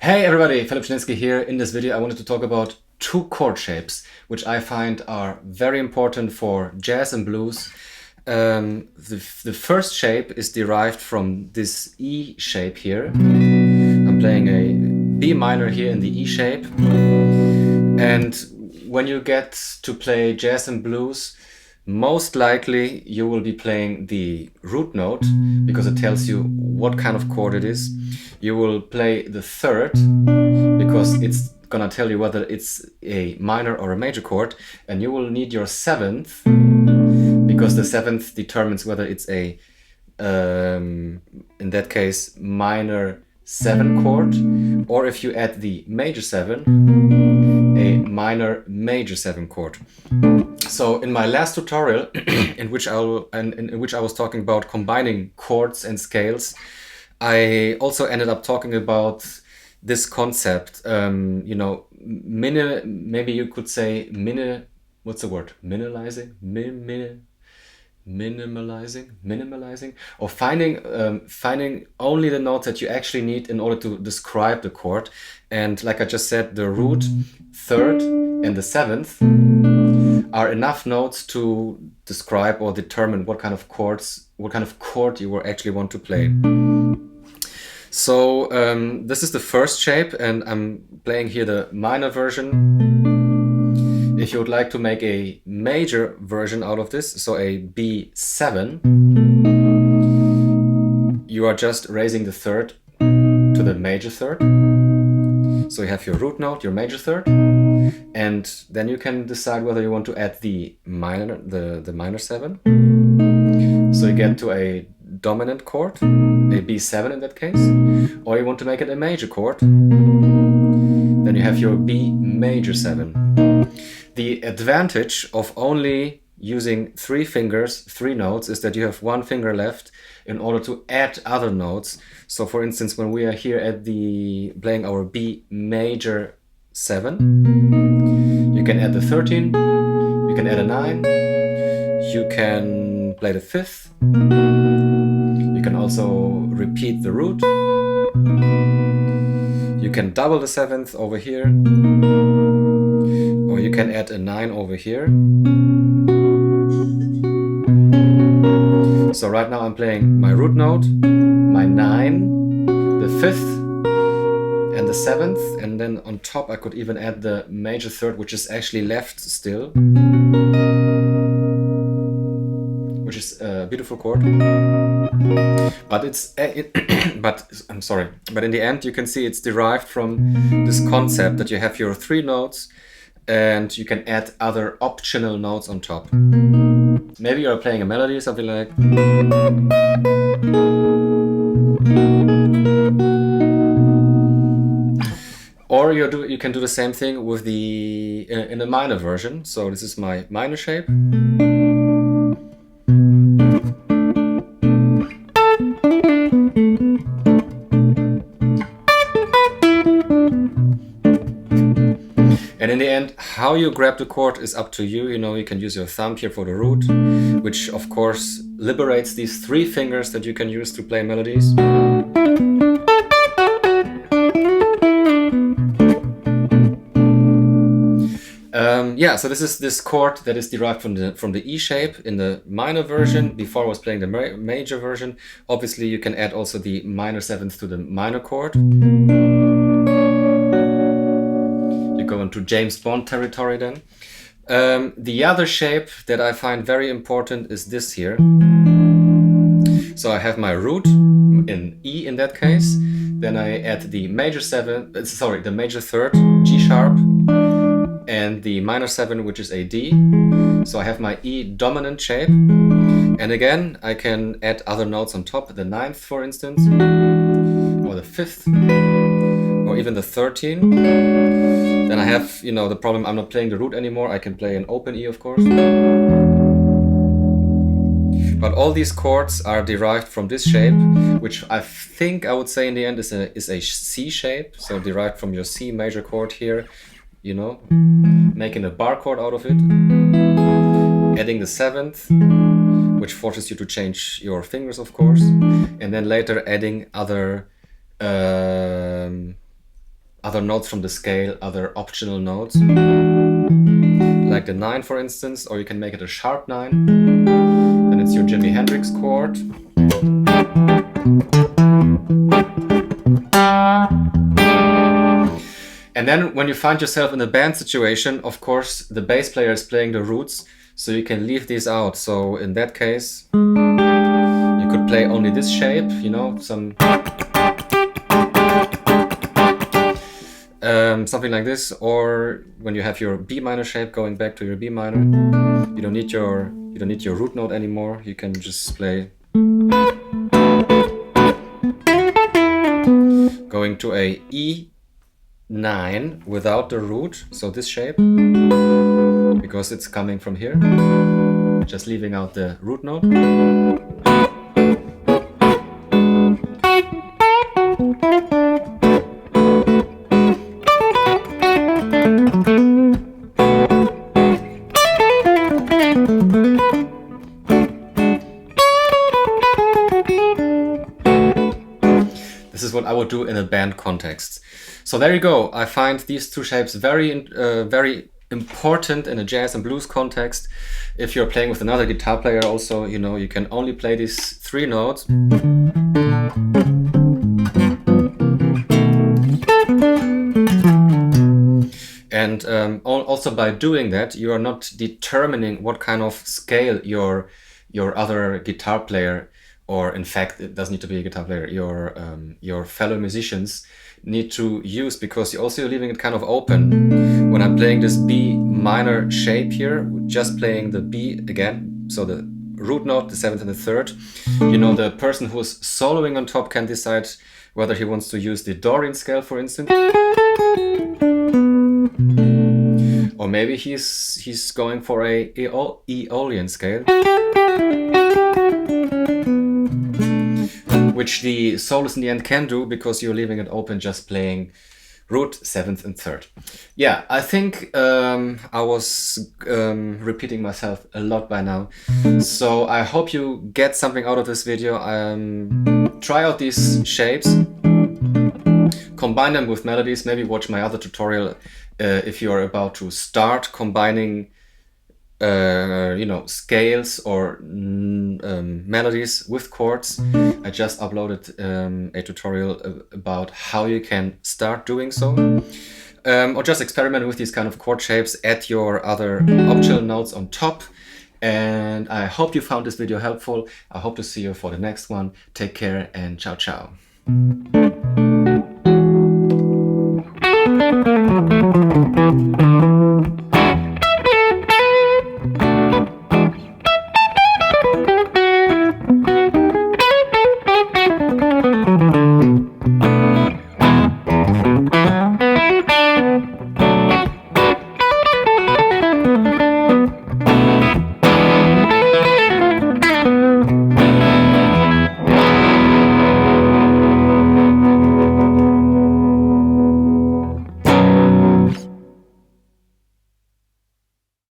Hey everybody, Philip Schnitzky here. In this video I wanted to talk about two chord shapes which I find are very important for jazz and blues. The first shape is derived from this E shape here. I'm playing a B minor here in the E shape, and when you get to play jazz and blues, most likely you will be playing the root note because it tells you what kind of chord it is. You will play the third because it's gonna tell you whether it's a minor or a major chord, and you will need your seventh because the seventh determines whether it's a in that case minor 7 chord, or if you add the major 7, a minor major 7 chord. So in my last tutorial in which I was talking about combining chords and scales, I also ended up talking about this concept, maybe you could say what's the word? Minimalizing, or finding only the notes that you actually need in order to describe the chord. And like I just said, the root, third, and the seventh are enough notes to describe or determine what kind of chord you will actually want to play. So this is the first shape, and I'm playing here the minor version. If you would like to make a major version out of this, so a B7, you are just raising the third to the major third. So you have your root note, your major third, and then you can decide whether you want to add the minor 7. So you get to a dominant chord, a B7 in that case, or you want to make it a major chord, then you have your B major 7. The advantage of only using 3 fingers, 3 notes, is that you have 1 finger left in order to add other notes. So for instance, when we are here at playing our B major 7, you can add the 13, you can add a 9, you can play the 5th, you can also repeat the root, you can double the 7th over here, or you can add a 9 over here. So right now I'm playing my root note, my 9, the 5th, and the 7th, and then on top I could even add the major third, which is actually left still, which is a beautiful chord. But but in the end you can see it's derived from this concept that you have your 3 notes and you can add other optional notes on top. Maybe you're playing a melody, something like, or you can do the same thing with the in a minor version. So this is my minor shape. And in the end, how you grab the chord is up to you. You can use your thumb here for the root, which of course liberates these 3 fingers that you can use to play melodies. So this is this chord that is derived from the E shape in the minor version. Before I was playing the major version. Obviously you can add also the minor 7th to the minor chord. Go into James Bond territory then. The other shape that I find very important is this here. So I have my root in E in that case, then I add the major 7, the major third, G sharp, and the minor 7, which is a D. So I have my E dominant shape, and again I can add other notes on top, the 9th for instance, or the 5th, or even the 13. Then I have, the problem, I'm not playing the root anymore. I can play an open E, of course. But all these chords are derived from this shape, which I think I would say in the end is a C shape. So derived from your C major chord here, making a bar chord out of it. Adding the 7th, which forces you to change your fingers, of course. And then later adding other other notes from the scale, other optional notes, like the 9 for instance, or you can make it a sharp 9. Then it's your Jimi Hendrix chord. And then when you find yourself in a band situation, of course, the bass player is playing the roots, so you can leave these out. So in that case, you could play only this shape, you know, something like this. Or when you have your B minor shape, going back to your B minor, you don't need your root note anymore. You can just play going to a E9 without the root, so this shape, because it's coming from here, just leaving out the root note. This is what I would do in a band context. So there you go. I find these two shapes very important in a jazz and blues context. If you're playing with another guitar player also, you know, you can only play these 3 notes. And also by doing that, you are not determining what kind of scale your other guitar player, or in fact, it doesn't need to be a guitar player, your fellow musicians need to use, because you're also leaving it kind of open. When I'm playing this B minor shape here, just playing the B again, so the root note, the 7th and the 3rd, you know, the person who's soloing on top can decide whether he wants to use the Dorian scale, for instance, or maybe he's going for a Aeolian scale, which the soloist in the end can do, because you're leaving it open, just playing root, 7th and 3rd. Yeah, I think I was repeating myself a lot by now. So I hope you get something out of this video. Try out these shapes, combine them with melodies, maybe watch my other tutorial if you're about to start combining you know, scales or melodies with chords. I just uploaded a tutorial about how you can start doing so. Or just experiment with these kind of chord shapes, add your other optional notes on top. And I hope you found this video helpful. I hope to see you for the next one. Take care and ciao ciao.